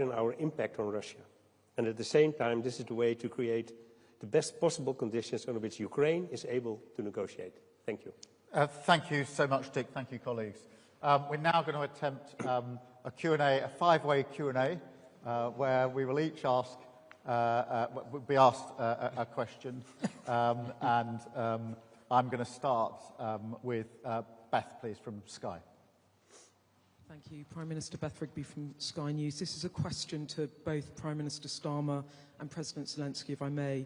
our impact on Russia. And at the same time, this is the way to create the best possible conditions under which Ukraine is able to negotiate. Thank you. Thank you so much, Dick. Thank you, colleagues. We're now going to attempt a Q&A, a five-way Q&A, where we will each ask, be asked a question. I'm going to start with Beth, please, from Sky. Thank you. Prime Minister Beth Rigby from Sky News. This is a question to both Prime Minister Starmer and President Zelensky, if I may.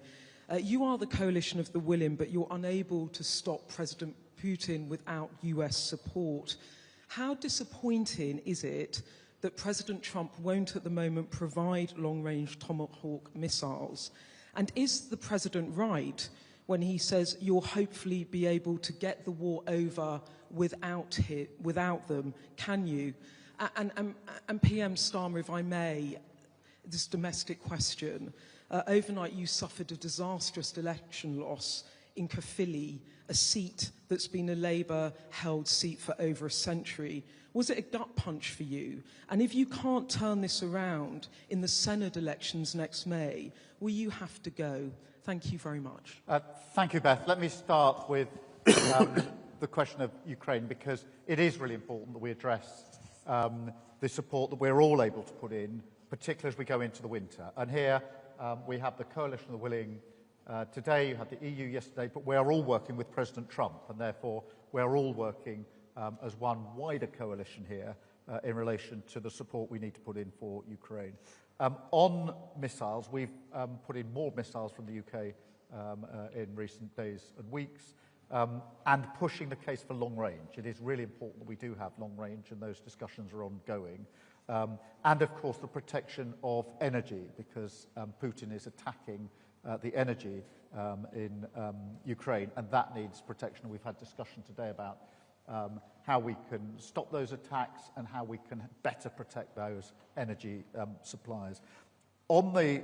You are the coalition of the willing, but you're unable to stop President Putin without US support. How disappointing is it that President Trump won't at the moment provide long-range Tomahawk missiles? And is the President right when he says you'll hopefully be able to get the war over without them? Can you? And PM Starmer, if I may, this domestic question. Overnight you suffered a disastrous election loss in Caerphilly, a seat that's been a Labour-held seat for over a century. Was it a gut punch for you? And if you can't turn this around in the Senate elections next May, will you have to go? Thank you very much. Thank you, Beth. Let me start with the question of Ukraine, because it is really important that we address the support that we're all able to put in, particularly as we go into the winter. And here we have the coalition of the willing today, you had the EU yesterday, but we are all working with President Trump, and therefore we're all working as one wider coalition here in relation to the support we need to put in for Ukraine. On missiles, we've put in more missiles from the UK in recent days and weeks, and pushing the case for long range. It is really important that we do have long range, and those discussions are ongoing. And of course the protection of energy, because Putin is attacking the energy in Ukraine, and that needs protection. We've had discussion today about how we can stop those attacks and how we can better protect those energy supplies. On the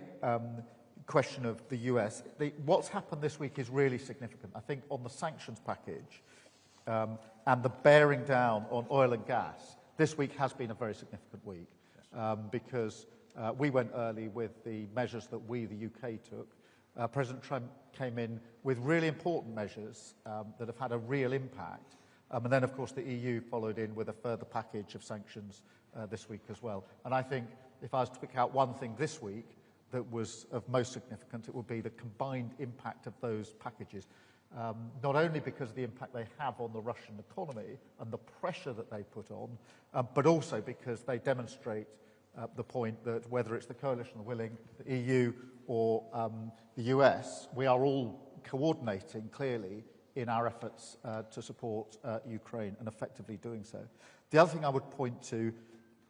question of the US, what's happened this week is really significant. I think on the sanctions package and the bearing down on oil and gas, this week has been a very significant week because we went early with the measures that we, the UK, took. President Trump came in with really important measures that have had a real impact. And then, of course, the EU followed in with a further package of sanctions this week as well. And I think if I was to pick out one thing this week that was of most significance, it would be the combined impact of those packages. Not only because of the impact they have on the Russian economy and the pressure that they put on, but also because they demonstrate the point that whether it's the coalition of the willing, the EU or the US, we are all coordinating clearly in our efforts to support Ukraine and effectively doing so. The other thing I would point to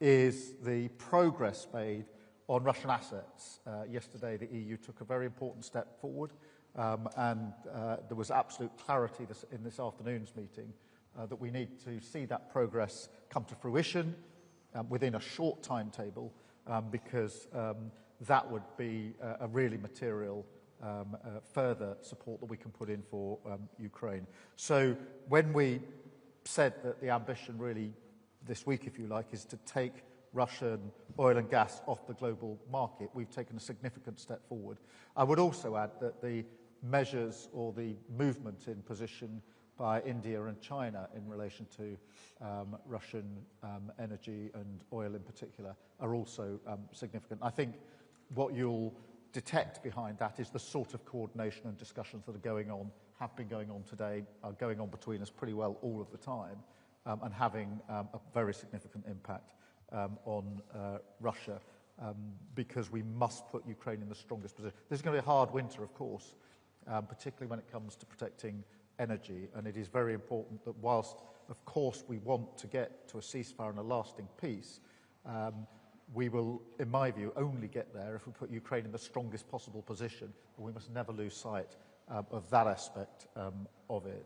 is the progress made on Russian assets. Yesterday the EU took a very important step forward and there was absolute clarity in this afternoon's meeting that we need to see that progress come to fruition within a short timetable because that would be a really material further support that we can put in for Ukraine. So when we said that the ambition really this week, if you like, is to take Russian oil and gas off the global market, we've taken a significant step forward. I would also add that the measures or the movement in position by India and China in relation to Russian energy and oil in particular are also significant. I think what you'll detect behind that is the sort of coordination and discussions that are going on, have been going on today, are going on between us pretty well all of the time, and having a very significant impact on Russia, because we must put Ukraine in the strongest position. This is going to be a hard winter, of course, particularly when it comes to protecting energy, and it is very important that whilst, of course, we want to get to a ceasefire and a lasting peace, we will, in my view, only get there if we put Ukraine in the strongest possible position, and we must never lose sight of that aspect of it.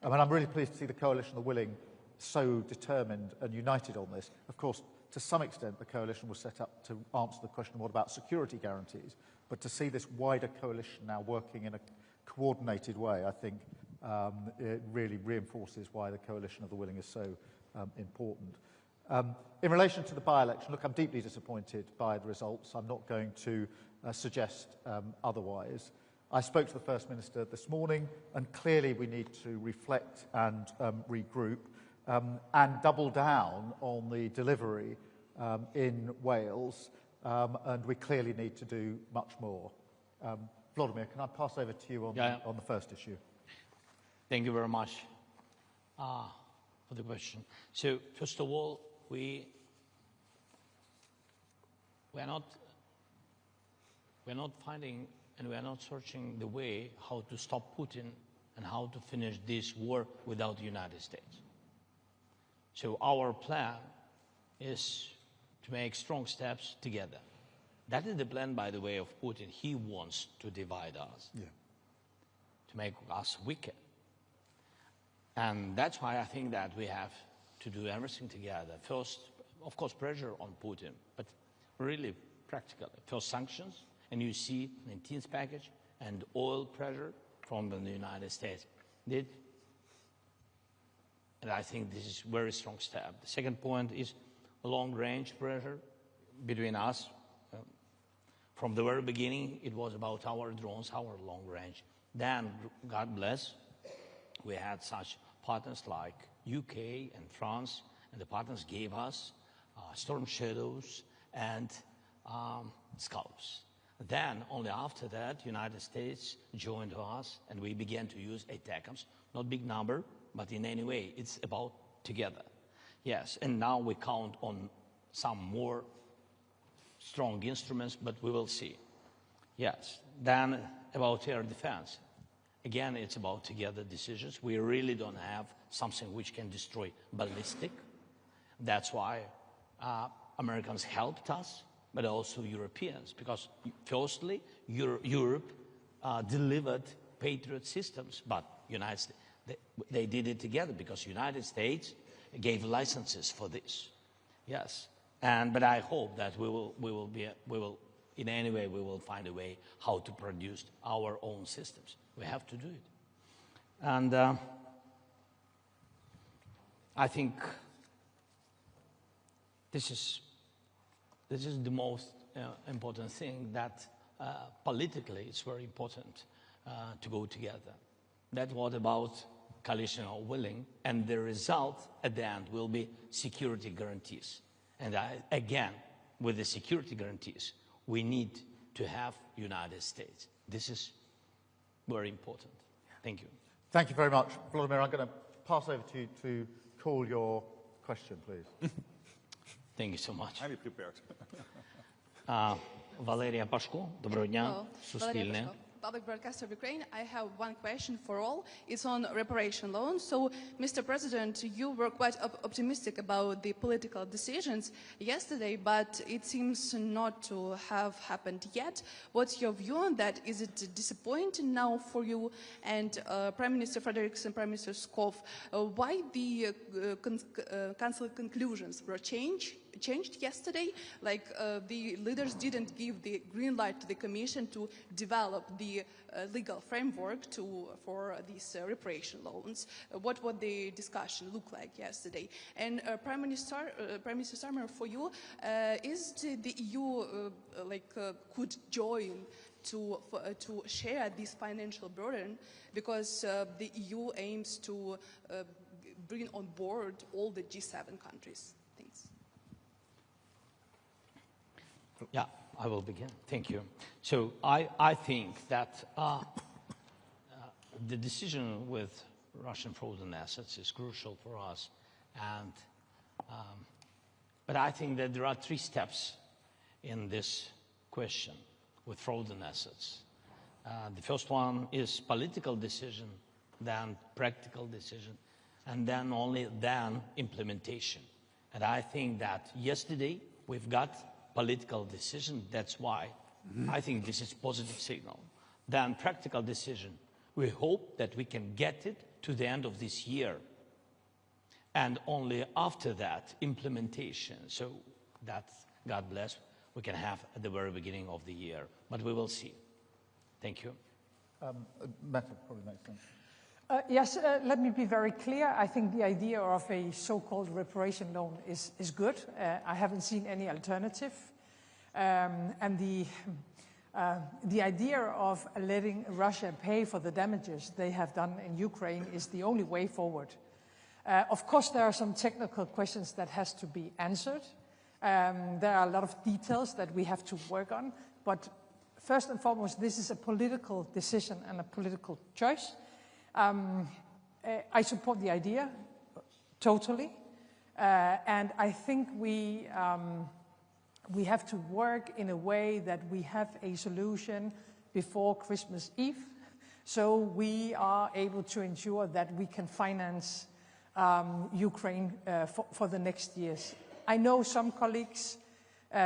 I mean, I'm really pleased to see the coalition of the willing so determined and united on this. Of course, to some extent, the coalition was set up to answer the question, what about security guarantees? But to see this wider coalition now working in a coordinated way, I think it really reinforces why the coalition of the willing is so important. In relation to the by-election, look, I'm deeply disappointed by the results. I'm not going to suggest otherwise. I spoke to the First Minister this morning, and clearly we need to reflect and regroup and double down on the delivery in Wales, and we clearly need to do much more. Volodymyr, can I pass over to you on the first issue? Thank you very much for the question. So, first of all, we're not finding and we are not searching the way how to stop Putin and how to finish this war without the United States. So our plan is to make strong steps together. That is the plan, by the way, of Putin. He wants to divide us, to make us weaker. And that's why I think that we have to do everything together. First, of course, pressure on Putin, but really practically. First, sanctions, and you see the 19th package, and oil pressure from the United States. And I think this is a very strong step. The second point is long-range pressure between us. From the very beginning, it was about our drones, our long range. Then, God bless, we had such partners like UK and France, and the partners gave us Storm Shadows and Scalps. Then, only after that, United States joined us, and we began to use ATACMS. Not big number, but in any way, it's about together. Yes, and now we count on some more strong instruments, but we will see. Yes, then about air defense. Again, it's about together decisions. We really don't have something which can destroy ballistic. That's why Americans helped us, but also Europeans, because firstly, Europe delivered Patriot systems, but United States, they did it together because United States gave licenses for this. Yes, but I hope that we will in any way we will find a way how to produce our own systems. We have to do it, and I think this is the most important thing, that politically it's very important to go together. That's what about coalition are willing, and the result at the end will be security guarantees. And again, with the security guarantees, we need to have United States. This is very important. Thank you. Thank you very much. Volodymyr, I'm going to pass over to you to call your question, please. Thank you so much. Highly prepared. Валерія Пашко, доброго дня, Суспільне. Public Broadcaster of Ukraine. I have one question for all. It's on reparation loans. So, Mr. President, you were quite optimistic about the political decisions yesterday, but it seems not to have happened yet. What's your view on that? Is it disappointing now for you? And Prime Minister Frederiksen, Prime Minister Schoof, why the Council conclusions were changed yesterday? Like the leaders didn't give the green light to the Commission to develop the legal framework for these reparation loans. What would the discussion look like yesterday? And Prime Minister Starmer, for you, is the EU could join to share this financial burden, because the EU aims to bring on board all the G7 countries? Thanks. Yeah, I will begin. Thank you. So I think that the decision with Russian frozen assets is crucial for us, and but I think that there are 3 steps in this question with frozen assets. The first one is political decision, then practical decision, and then then implementation. And I think that yesterday we've got political decision. That's why I think this is positive signal. Then practical decision. We hope that we can get it to the end of this year. And only after that, implementation. So that's, God bless, we can have at the very beginning of the year. But we will see. Thank you. Mette, probably makes sense. Yes, let me be very clear. I think the idea of a so-called reparation loan is good. I haven't seen any alternative. And the idea of letting Russia pay for the damages they have done in Ukraine is the only way forward. Of course, there are some technical questions that has to be answered. There are a lot of details that we have to work on. But first and foremost, this is a political decision and a political choice. I support the idea totally, and I think we have to work in a way that we have a solution before Christmas Eve, so we are able to ensure that we can finance Ukraine for the next years. I know some colleagues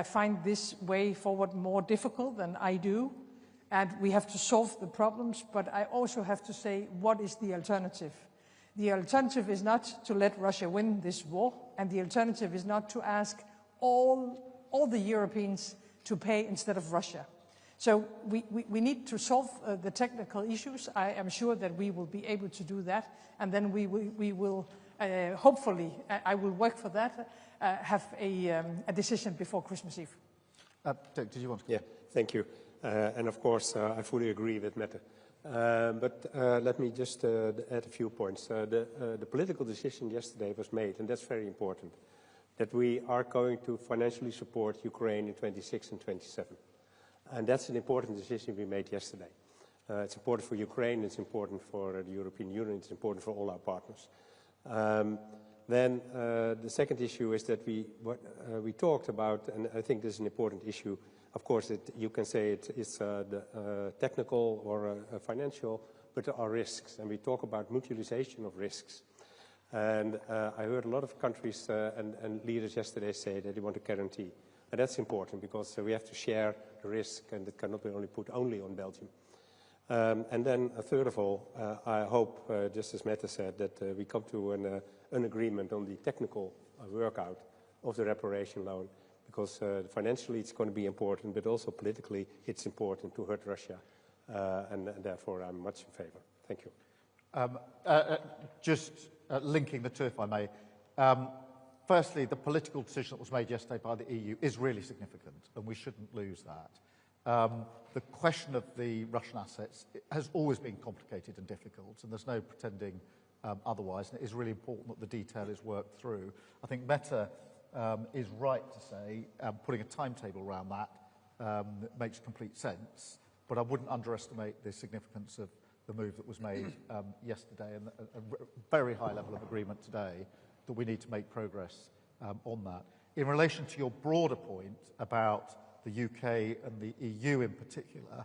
find this way forward more difficult than I do, and we have to solve the problems, but I also have to say, what is the alternative? The alternative is not to let Russia win this war, and the alternative is not to ask all the Europeans to pay instead of Russia. So we need to solve the technical issues. I am sure that we will be able to do that, and then we will hopefully, I will work for that, have a decision before Christmas Eve. Dick, did you want to? Yeah, thank you. And of course, I fully agree with Mette. But let me just add a few points. The political decision yesterday was made, and that's very important, that we are going to financially support Ukraine in 26 and 27. And that's an important decision we made yesterday. It's important for Ukraine, it's important for the European Union, it's important for all our partners. Then the second issue is that we talked about, and I think this is an important issue. Of course, you can say it's technical or financial, but there are risks, and we talk about mutualization of risks. And I heard a lot of countries and leaders yesterday say that they want a guarantee. And that's important because we have to share the risk, and it cannot be only put only on Belgium. And then, third of all, I hope, just as Mette said, that we come to an agreement on the technical workout of the reparation loan, because financially it's going to be important, but also politically it's important to hurt Russia, and therefore I'm much in favor. Thank you. Just linking the two, if I may. Firstly, the political decision that was made yesterday by the EU is really significant, and we shouldn't lose that. The question of the Russian assets has always been complicated and difficult, and there's no pretending otherwise, and it is really important that the detail is worked through. I think Mette is right to say putting a timetable around that makes complete sense, but I wouldn't underestimate the significance of the move that was made yesterday, and a very high level of agreement today that we need to make progress on that. In relation to your broader point about the UK and the EU in particular,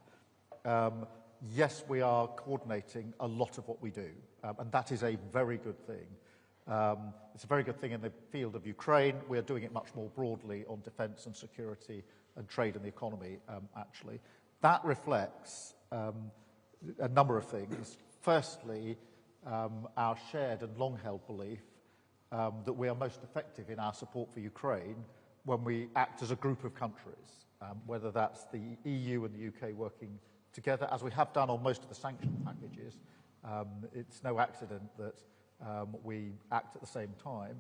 yes, we are coordinating a lot of what we do, and that is a very good thing. It's a very good thing in the field of Ukraine. We are doing it much more broadly on defence and security and trade and the economy, actually. That reflects a number of things. Firstly, our shared and long-held belief that we are most effective in our support for Ukraine when we act as a group of countries, whether that's the EU and the UK working together, as we have done on most of the sanction packages. It's no accident that we act at the same time,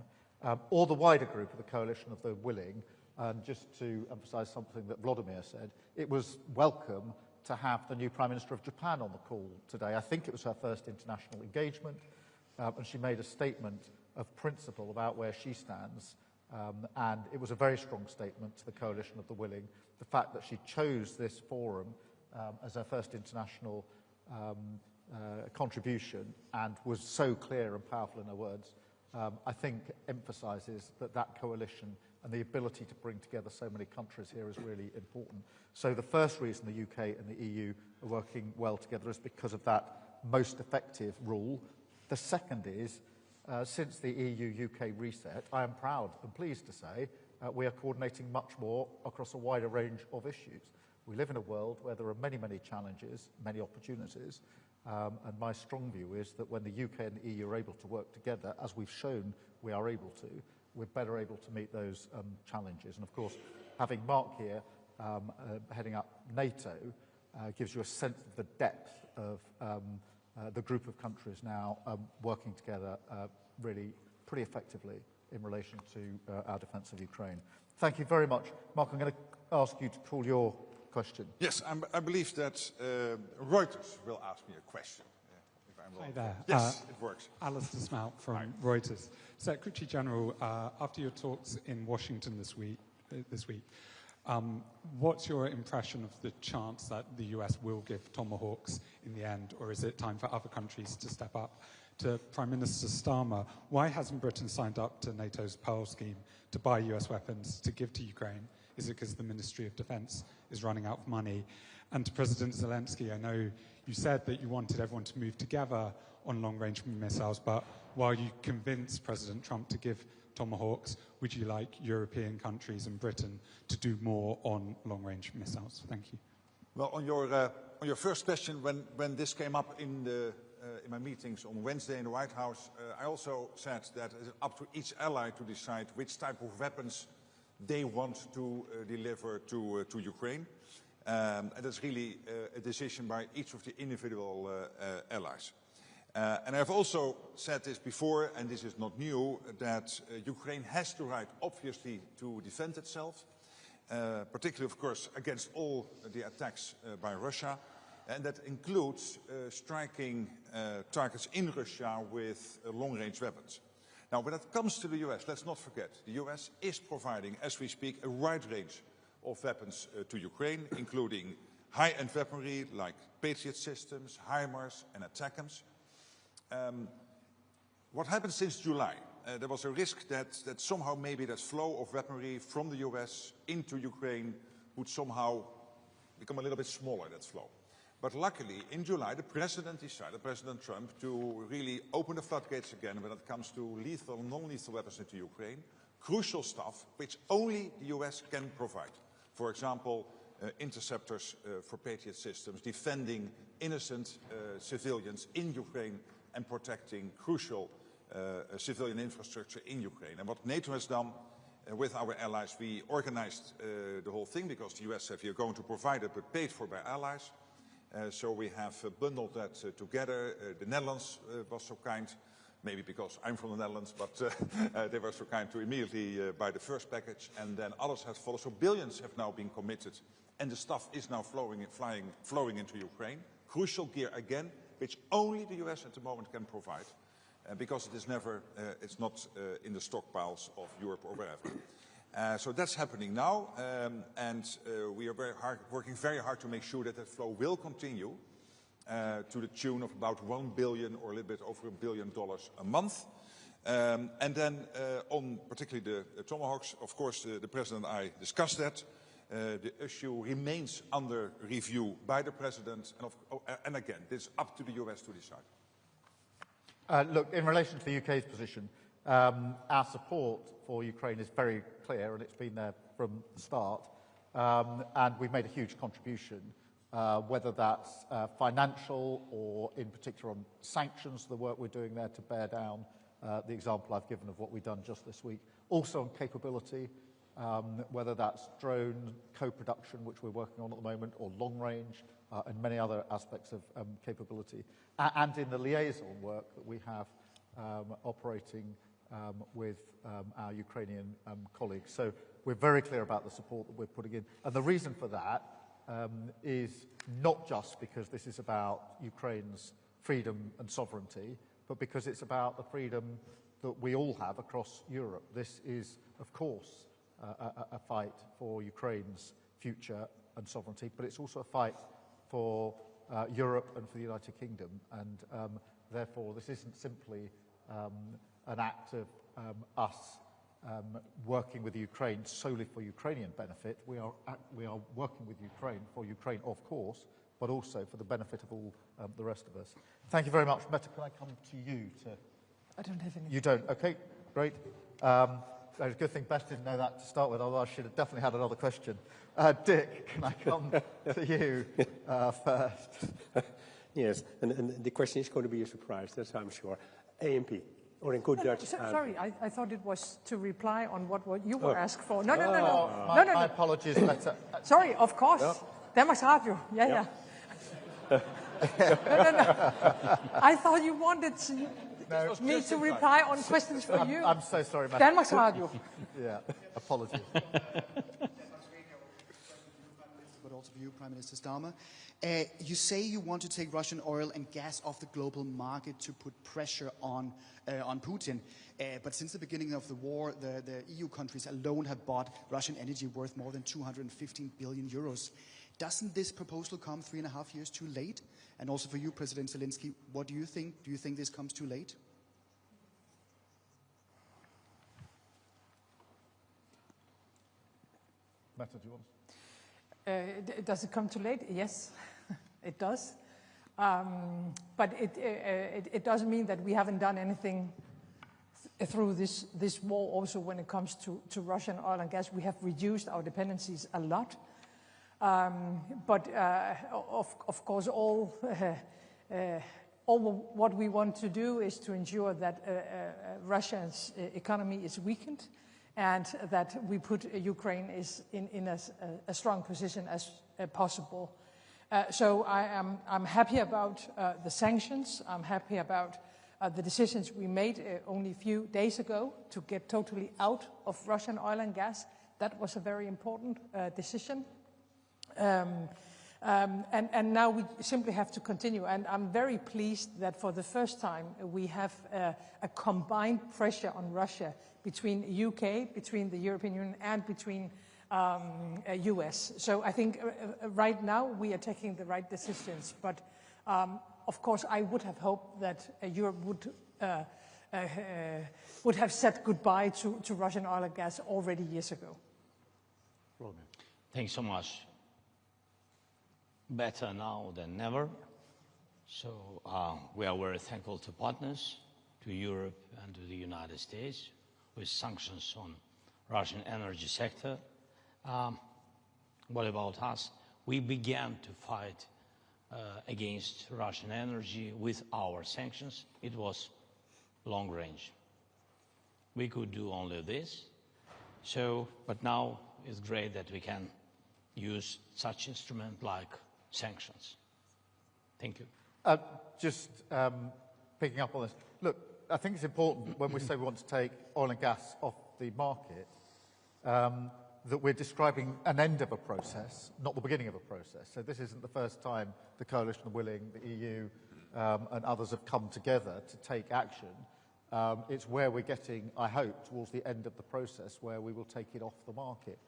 or the wider group of the coalition of the willing. And just to emphasise something that Volodymyr said, it was welcome to have the new Prime Minister of Japan on the call today. I think it was her first international engagement, and she made a statement of principle about where she stands, and it was a very strong statement to the coalition of the willing. The fact that she chose this forum as her first international contribution and was so clear and powerful in her words, I think emphasises that coalition and the ability to bring together so many countries here is really important. So the first reason the UK and the EU are working well together is because of that most effective rule. The second is, since the EU-UK reset, I am proud and pleased to say we are coordinating much more across a wider range of issues. We live in a world where there are many, many challenges, many opportunities, and my strong view is that when the UK and the EU are able to work together, as we've shown we are able to, we're better able to meet those challenges. And of course, having Mark here heading up NATO gives you a sense of the depth of the group of countries now working together really pretty effectively in relation to our defence of Ukraine. Thank you very much. Mark, I'm going to ask you to call your question. Yes, I believe that Reuters will ask me a question. If I'm wrong. Hi there. Yes, it works. Alistair Smout from Reuters. Secretary General, after your talks in Washington this week, what's your impression of the chance that the US will give Tomahawks in the end, or is it time for other countries to step up? To Prime Minister Starmer, why hasn't Britain signed up to NATO's Pearl scheme to buy US weapons to give to Ukraine? Is it because the Ministry of Defence is running out of money? And to President Zelensky, I know you said that you wanted everyone to move together on long-range missiles, but while you convinced President Trump to give Tomahawks, would you like European countries and Britain to do more on long-range missiles? Thank you. Well, on your first question, when this came up in my meetings on Wednesday in the White House, I also said that it's up to each ally to decide which type of weapons they want to deliver to Ukraine. And that's really a decision by each of the individual allies. And I've also said this before, and this is not new, that Ukraine has the right, obviously, to defend itself, particularly, of course, against all the attacks by Russia. And that includes striking targets in Russia with long-range weapons. Now, when it comes to the US, let's not forget, the US is providing, as we speak, a wide range of weapons to Ukraine, including high-end weaponry like Patriot systems, HIMARS and ATACMS. What happened since July? There was a risk that somehow maybe that flow of weaponry from the US into Ukraine would somehow become a little bit smaller, that flow. But luckily, in July, the President decided, President Trump, to really open the floodgates again when it comes to lethal and non-lethal weapons into Ukraine. Crucial stuff which only the US can provide. For example, interceptors for Patriot systems, defending innocent civilians in Ukraine and protecting crucial civilian infrastructure in Ukraine. And what NATO has done with our allies, we organized the whole thing because the US said we are going to provide it but paid for by allies. So we have bundled that together. The Netherlands was so kind, maybe because I'm from the Netherlands, but they were so kind to immediately buy the first package, and then others have followed. So billions have now been committed, and the stuff is now flowing into Ukraine. Crucial gear again, which only the US at the moment can provide, because it is never, it's not in the stockpiles of Europe or wherever. So that's happening now, and we are working very hard to make sure that that flow will continue to the tune of about $1 billion or a little bit over $1 billion a month. And then on particularly the Tomahawks, of course, the President and I discussed that. The issue remains under review by the President, and again, it's up to the US to decide. Look, in relation to the UK's position, our support for Ukraine is very clear, and it's been there from the start. And we've made a huge contribution, whether that's financial or in particular on sanctions, the work we're doing there to bear down the example I've given of what we've done just this week. Also on capability, whether that's drone co-production, which we're working on at the moment, or long range, and many other aspects of capability. And in the liaison work that we have operating with our Ukrainian colleagues. So we're very clear about the support that we're putting in. And the reason for that is not just because this is about Ukraine's freedom and sovereignty, but because it's about the freedom that we all have across Europe. This is, of course, a fight for Ukraine's future and sovereignty, but it's also a fight for Europe and for the United Kingdom. And therefore, this isn't simply an act of us working with Ukraine solely for Ukrainian benefit. We are working with Ukraine for Ukraine, of course, but also for the benefit of all the rest of us. Thank you very much. Mette, can I come to you? I don't have any. You don't? Okay, great. It's a good thing Beth didn't know that to start with, although I should have definitely had another question. Dick, can I come to you first? Yes, and the question is going to be a surprise, that's I'm sure. AMP, or in good Dutch. Sorry, I thought it was to reply on what you were asked for. No. My apologies, Mette. Sorry, of course. No. Danmarks Radio. Yeah. No. I thought you wanted me to reply on questions for you. I'm so sorry, Mette. Danmarks Radio. Yeah, apologies. But also for you, Prime Minister Starmer. You say you want to take Russian oil and gas off the global market to put pressure on Putin. But since the beginning of the war, the EU countries alone have bought Russian energy worth more than 215 billion euros. Doesn't this proposal come 3.5 years too late? And also for you, President Zelensky, what do you think? Do you think this comes too late? Mette, do you want? Does it come too late? Yes, it does. But it doesn't mean that we haven't done anything through this war. Also, when it comes to Russian oil and gas, we have reduced our dependencies a lot. But of course, all what we want to do is to ensure that Russia's economy is weakened, and that we put Ukraine in a strong position as possible. So I'm happy about the sanctions. I'm happy about the decisions we made only a few days ago to get totally out of Russian oil and gas. That was a very important decision. And now we simply have to continue. And I'm very pleased that for the first time we have a combined pressure on Russia between UK, between the European Union, and between US. So I think right now we are taking the right decisions. But of course, I would have hoped that Europe would have said goodbye to Russian oil and gas already years ago. Thanks so much. Better now than never. So we are very thankful to partners, to Europe and to the United States, with sanctions on Russian energy sector. What about us? We began to fight against Russian energy with our sanctions. It was long range. We could do only this. So, but now it's great that we can use such instrument like sanctions. Thank you. Just picking up on this. Look, I think it's important when we say we want to take oil and gas off the market, that we're describing an end of a process, not the beginning of a process. So this isn't the first time the coalition of willing, the EU and others have come together to take action. It's where we're getting, I hope, towards the end of the process where we will take it off the market.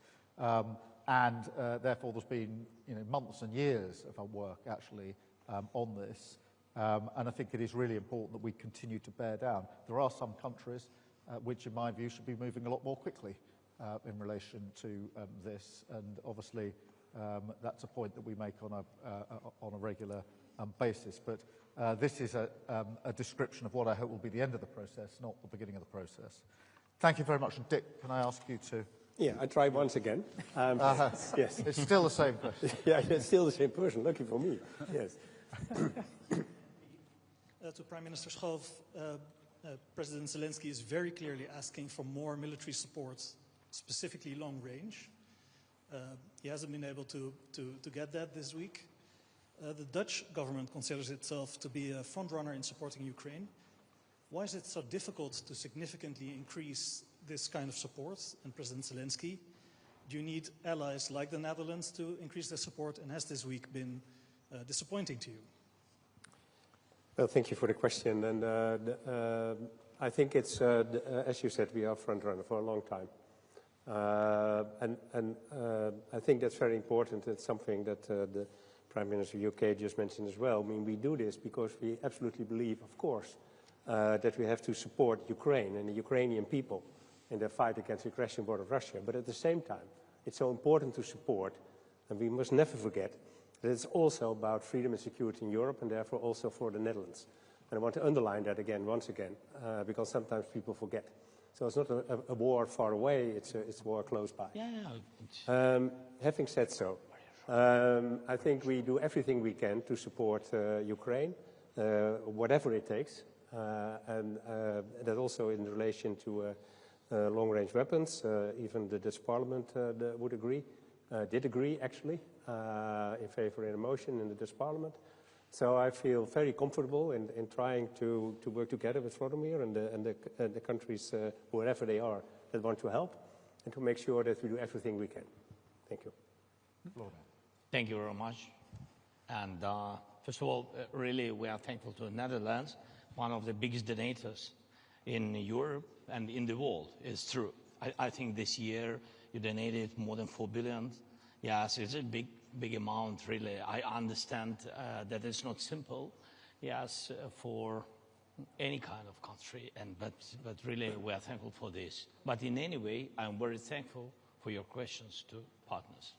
And therefore there's been months and years of our work actually on this. And I think it is really important that we continue to bear down. There are some countries which, in my view, should be moving a lot more quickly in relation to this. And obviously, that's a point that we make on a regular basis. But this is a description of what I hope will be the end of the process, not the beginning of the process. Thank you very much. And Dick, can I ask you to... Yeah, I try once again. Yes. It's still the same person. Yeah, it's still the same person. Lucky for me. Yes. To Prime Minister Schoof, President Zelensky is very clearly asking for more military support, specifically long range. He hasn't been able to get that this week. The Dutch government considers itself to be a frontrunner in supporting Ukraine. Why is it so difficult to significantly increase this kind of support? And President Zelensky, do you need allies like the Netherlands to increase their support? And has this week been disappointing to you? Well, thank you for the question. And I think it's, as you said, we are front runner for a long time. And I think that's very important. It's something that the Prime Minister of UK just mentioned as well. I mean, we do this because we absolutely believe, of course, that we have to support Ukraine and the Ukrainian people in their fight against the aggression war of Russia. But at the same time, it's so important to support, and we must never forget, that it's also about freedom and security in Europe, and therefore also for the Netherlands. And I want to underline that again, once again, because sometimes people forget. So it's not a war far away, it's a war close by. Yeah. Having said so, I think we do everything we can to support Ukraine, whatever it takes. And that also in relation to long-range weapons, even the Dutch Parliament did agree actually, in favor in a motion in the Dutch Parliament. So I feel very comfortable in trying to work together with Volodymyr and the countries, wherever they are, that want to help, and to make sure that we do everything we can. Thank you. Thank you very much. And first of all, really, we are thankful to the Netherlands, one of the biggest donators in Europe and in the world. It's true. I think this year you donated more than 4 billion. Yes, it's a big amount, really. I understand that it's not simple, yes, for any kind of country, but really we are thankful for this. But in any way, I'm very thankful for your questions to partners.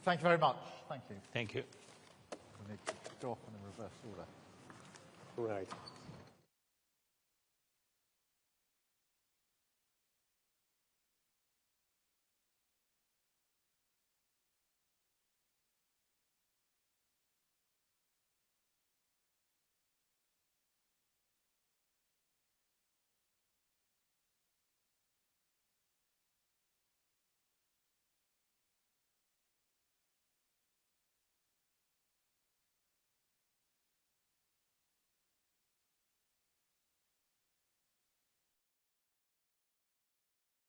Thank you very much. Thank you. Thank you. We need to go off in a reverse order. Right.